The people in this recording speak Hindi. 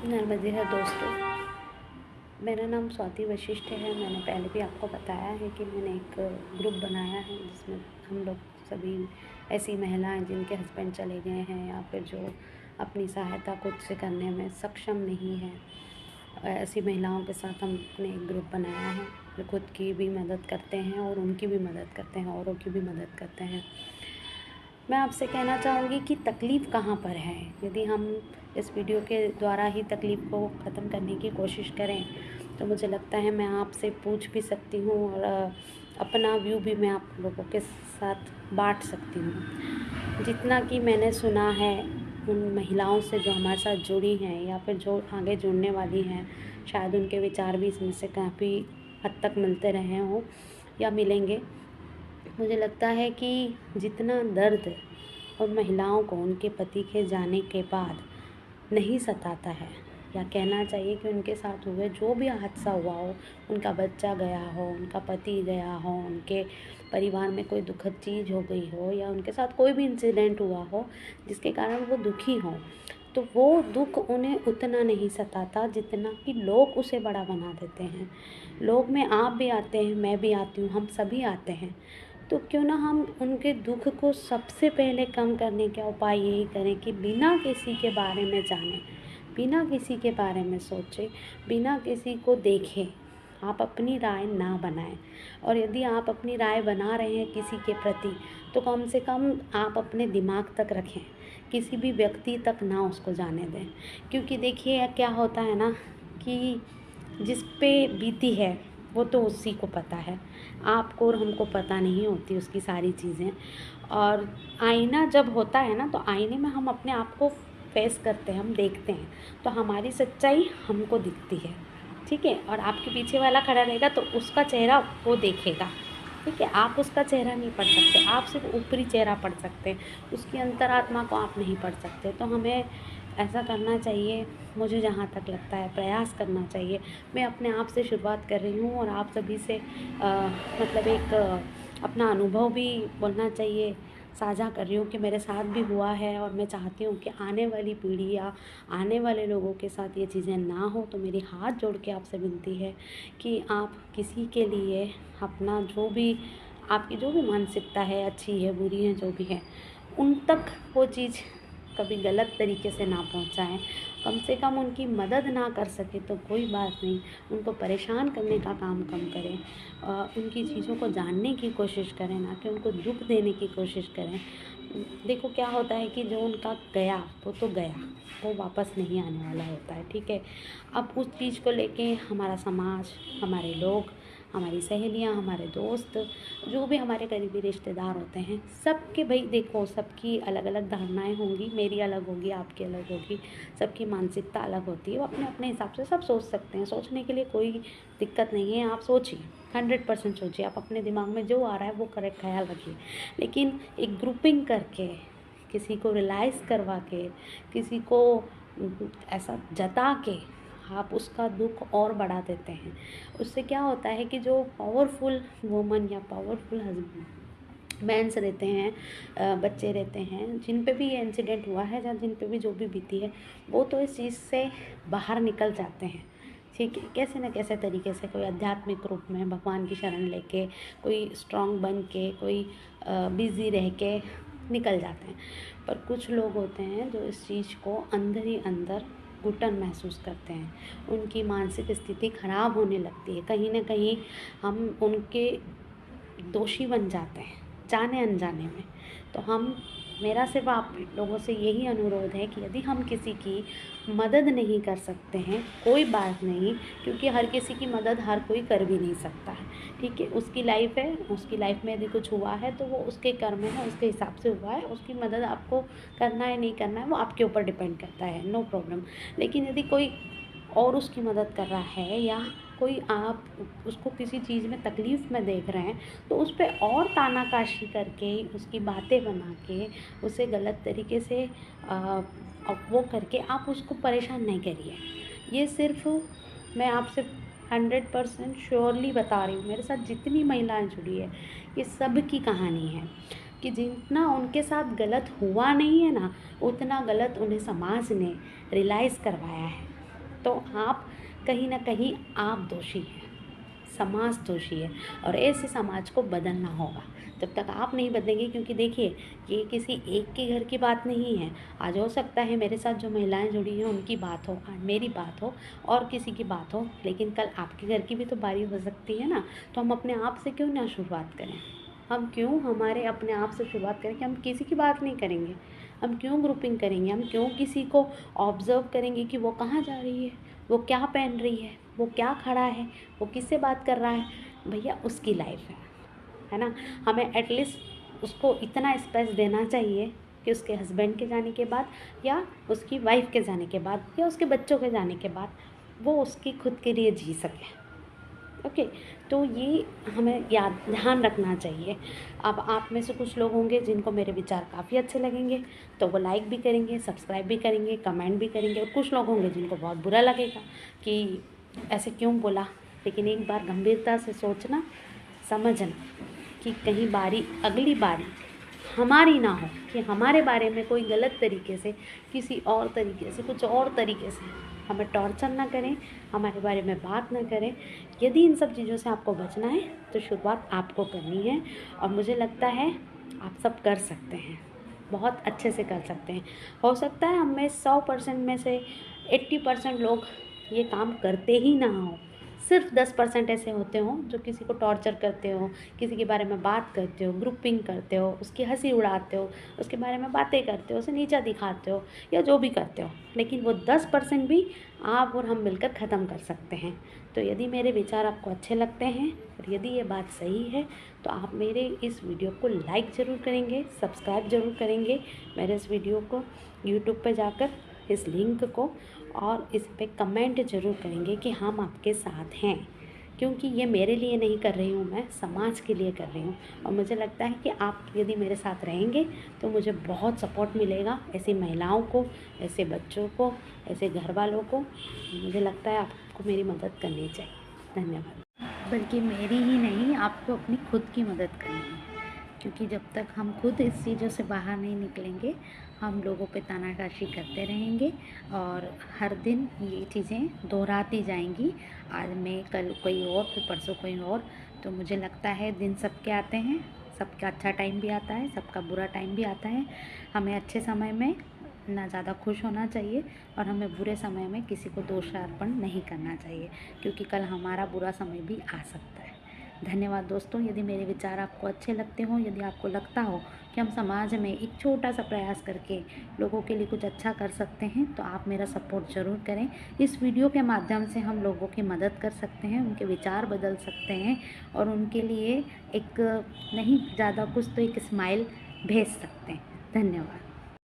नमस्ते है दोस्तों। मेरा नाम स्वाति वशिष्ठ है। मैंने पहले भी आपको बताया है कि मैंने एक ग्रुप बनाया है जिसमें हम लोग सभी ऐसी महिलाएं जिनके हस्बैंड चले गए हैं या फिर जो अपनी सहायता खुद से करने में सक्षम नहीं है, ऐसी महिलाओं के साथ हमने एक ग्रुप बनाया है जो खुद की भी मदद करते हैं और उनकी भी मदद करते हैं, औरों की भी मदद करते हैं। मैं आपसे कहना चाहूँगी कि तकलीफ़ कहाँ पर है। यदि हम इस वीडियो के द्वारा ही तकलीफ़ को ख़त्म करने की कोशिश करें तो मुझे लगता है मैं आपसे पूछ भी सकती हूँ और अपना व्यू भी मैं आप लोगों के साथ बांट सकती हूँ। जितना कि मैंने सुना है उन महिलाओं से जो हमारे साथ जुड़ी हैं या फिर जो आगे जुड़ने वाली हैं, शायद उनके विचार भी इसमें से काफ़ी हद तक मिलते रहे हों या मिलेंगे। मुझे लगता है कि जितना दर्द उन महिलाओं को उनके पति के जाने के बाद नहीं सताता है, या कहना चाहिए कि उनके साथ हुए जो भी हादसा हुआ हो, उनका बच्चा गया हो, उनका पति गया हो, उनके परिवार में कोई दुखद चीज़ हो गई हो या उनके साथ कोई भी इंसिडेंट हुआ हो जिसके कारण वो दुखी हों, तो वो दुख उन्हें उतना नहीं सताता जितना कि लोग उसे बड़ा बना देते हैं। लोग में आप भी आते हैं, मैं भी आती हूँ, हम सभी आते हैं। तो क्यों ना हम उनके दुख को सबसे पहले कम करने का उपाय यही करें कि बिना किसी के बारे में जाने, बिना किसी के बारे में सोचे, बिना किसी को देखे आप अपनी राय ना बनाएं। और यदि आप अपनी राय बना रहे हैं किसी के प्रति तो कम से कम आप अपने दिमाग तक रखें, किसी भी व्यक्ति तक ना उसको जाने दें। क्योंकि देखिए क्या होता है ना कि जिस पे बीती है वो तो उसी को पता है, आपको और हमको पता नहीं होती उसकी सारी चीज़ें। और आईना जब होता है ना तो आईने में हम अपने आप को फेस करते हैं, हम देखते हैं, तो हमारी सच्चाई हमको दिखती है, ठीक है। और आपके पीछे वाला खड़ा रहेगा तो उसका चेहरा वो देखेगा, ठीक है। आप उसका चेहरा नहीं पढ़ सकते, आप सिर्फ ऊपरी चेहरा पढ़ सकते हैं, उसकी अंतरात्मा को आप नहीं पढ़ सकते। तो हमें ऐसा करना चाहिए, मुझे जहाँ तक लगता है प्रयास करना चाहिए। मैं अपने आप से शुरुआत कर रही हूँ और आप सभी से मतलब एक अपना अनुभव भी बोलना चाहिए, साझा कर रही हूँ कि मेरे साथ भी हुआ है और मैं चाहती हूँ कि आने वाली पीढ़ी या आने वाले लोगों के साथ ये चीज़ें ना हो। तो मेरी हाथ जोड़ के आपसे विनती है कि आप किसी के लिए अपना जो भी आपकी जो भी मानसिकता है, अच्छी है बुरी है जो भी है, उन तक वो चीज़ कभी गलत तरीके से ना पहुंचाएं। कम से कम उनकी मदद ना कर सके तो कोई बात नहीं, उनको परेशान करने का काम कम करें, उनकी चीज़ों को जानने की कोशिश करें, ना कि उनको दुख देने की कोशिश करें। देखो क्या होता है कि जो उनका गया वो तो गया, वो वापस नहीं आने वाला होता है, ठीक है। अब उस चीज़ को लेके हमारा समाज, हमारे लोग, हमारी सहेलियाँ, हमारे दोस्त, जो भी हमारे करीबी रिश्तेदार होते हैं, सबके भाई देखो सबकी अलग अलग धारणाएं होंगी, मेरी अलग होगी, आपकी अलग होगी, सबकी मानसिकता अलग होती है। वो अपने अपने हिसाब से सब सोच सकते हैं, सोचने के लिए कोई दिक्कत नहीं है। आप सोचिए, 100% सोचिए, आप अपने दिमाग में जो आ रहा है वो करेक्ट ख्याल रखिए। लेकिन एक ग्रुपिंग करके, किसी को रियलाइज़ करवा के, किसी को ऐसा जता के आप उसका दुख और बढ़ा देते हैं। उससे क्या होता है कि जो पावरफुल वुमन या पावरफुल हस्बैंड मेंस रहते हैं, बच्चे रहते हैं, जिन पे भी ये इंसिडेंट हुआ है या जिन पे भी जो भी बीती है, वो तो इस चीज़ से बाहर निकल जाते हैं, ठीक है। कैसे न कैसे तरीके से, कोई आध्यात्मिक रूप में भगवान की शरण लेके, कोई स्ट्रांग बन के, कोई बिज़ी रह के निकल जाते हैं। पर कुछ लोग होते हैं जो इस चीज़ को अंदर ही अंदर घुटन महसूस करते हैं, उनकी मानसिक स्थिति खराब होने लगती है, कहीं न कहीं हम उनके दोषी बन जाते हैं जाने अनजाने में। तो हम मेरा सिर्फ आप लोगों से यही अनुरोध है कि यदि हम किसी की मदद नहीं कर सकते हैं कोई बात नहीं, क्योंकि हर किसी की मदद हर कोई कर भी नहीं सकता है, ठीक है। उसकी लाइफ है, उसकी लाइफ में यदि कुछ हुआ है तो वो उसके कर्म है, उसके हिसाब से हुआ है, उसकी मदद आपको करना है नहीं करना है वो आपके ऊपर डिपेंड करता है, नो प्रॉब्लम। लेकिन यदि कोई और उसकी मदद कर रहा है या कोई आप उसको किसी चीज़ में तकलीफ़ में देख रहे हैं तो उस पर और तानाकाशी करके, उसकी बातें बना के, उसे गलत तरीके से वो करके आप उसको परेशान नहीं करिए। ये सिर्फ मैं आपसे 100% श्योरली बता रही हूँ, मेरे साथ जितनी महिलाएं जुड़ी है ये सब की कहानी है कि जितना उनके साथ गलत हुआ नहीं है ना, उतना गलत उन्हें समाज ने रियलाइज़ करवाया है। तो आप कहीं ना कहीं आप दोषी हैं, समाज दोषी है, और ऐसे समाज को बदलना होगा। जब तक आप नहीं बदलेंगे, क्योंकि देखिए ये किसी एक के घर की बात नहीं है। आज हो सकता है मेरे साथ जो महिलाएं जुड़ी हैं उनकी बात हो, आज मेरी बात हो, और किसी की बात हो, लेकिन कल आपके घर की भी तो बारी हो सकती है ना। तो हम अपने आप से क्यों ना शुरुआत करें, हम क्यों हमारे अपने आप से शुरुआत करें कि हम किसी की बात नहीं करेंगे, हम क्यों ग्रुपिंग करेंगे, हम क्यों किसी को ऑब्ज़र्व करेंगे कि वो कहाँ जा रही है, वो क्या पहन रही है, वो क्या खड़ा है, वो किससे बात कर रहा है। भैया उसकी लाइफ है ना। हमें एटलीस्ट उसको इतना स्पेस देना चाहिए कि उसके हस्बैंड के जाने के बाद, या उसकी वाइफ के जाने के बाद, या उसके बच्चों के जाने के बाद वो उसकी खुद के लिए जी सके। ओके, तो ये हमें याद ध्यान रखना चाहिए। अब आप में से कुछ लोग होंगे जिनको मेरे विचार काफ़ी अच्छे लगेंगे, तो वो लाइक भी करेंगे, सब्सक्राइब भी करेंगे, कमेंट भी करेंगे, और कुछ लोग होंगे जिनको बहुत बुरा लगेगा कि ऐसे क्यों बोला। लेकिन एक बार गंभीरता से सोचना, समझना कि कहीं अगली बारी हमारी ना हो, कि हमारे बारे में कोई गलत तरीके से, किसी और तरीके से, कुछ और तरीके से हमें टॉर्चर ना करें, हमारे बारे में बात ना करें। यदि इन सब चीज़ों से आपको बचना है तो शुरुआत आपको करनी है, और मुझे लगता है आप सब कर सकते हैं, बहुत अच्छे से कर सकते हैं। हो सकता है हम में 100% में से 80% लोग ये काम करते ही ना हो, सिर्फ 10% ऐसे होते हो जो किसी को टॉर्चर करते हो, किसी के बारे में बात करते हो, ग्रुपिंग करते हो, उसकी हंसी उड़ाते हो, उसके बारे में बातें करते हो, उसे नीचा दिखाते हो, या जो भी करते हो। लेकिन वो 10% भी आप और हम मिलकर ख़त्म कर सकते हैं। तो यदि मेरे विचार आपको अच्छे लगते हैं और यदि ये बात सही है, तो आप मेरे इस वीडियो को लाइक ज़रूर करेंगे, सब्सक्राइब ज़रूर करेंगे मेरे इस वीडियो को, यूट्यूब पे जाकर इस लिंक को, और इस पे कमेंट ज़रूर करेंगे कि हम आपके साथ हैं। क्योंकि ये मेरे लिए नहीं कर रही हूँ, मैं समाज के लिए कर रही हूँ, और मुझे लगता है कि आप यदि मेरे साथ रहेंगे तो मुझे बहुत सपोर्ट मिलेगा। ऐसी महिलाओं को, ऐसे बच्चों को, ऐसे घर वालों को, मुझे लगता है आपको मेरी मदद करनी चाहिए। धन्यवाद। बल्कि मेरी ही नहीं, आपको अपनी खुद की मदद करनी है, क्योंकि जब तक हम खुद इस चीज़ों से बाहर नहीं निकलेंगे, हम लोगों पे तानाशाही करते रहेंगे, और हर दिन ये चीज़ें दोहराती जाएंगी। आज मैं, कल कोई और, फिर परसों कोई और। तो मुझे लगता है दिन सबके आते हैं, सबका अच्छा टाइम भी आता है, सबका बुरा टाइम भी आता है। हमें अच्छे समय में ना ज़्यादा खुश होना चाहिए, और हमें बुरे समय में किसी को दोषारोपण नहीं करना चाहिए, क्योंकि कल हमारा बुरा समय भी आ सकता है। धन्यवाद दोस्तों। यदि मेरे विचार आपको अच्छे लगते हों, यदि आपको लगता हो कि हम समाज में एक छोटा सा प्रयास करके लोगों के लिए कुछ अच्छा कर सकते हैं, तो आप मेरा सपोर्ट ज़रूर करें। इस वीडियो के माध्यम से हम लोगों की मदद कर सकते हैं, उनके विचार बदल सकते हैं, और उनके लिए एक नहीं ज़्यादा कुछ तो एक स्माइल भेज सकते हैं। धन्यवाद।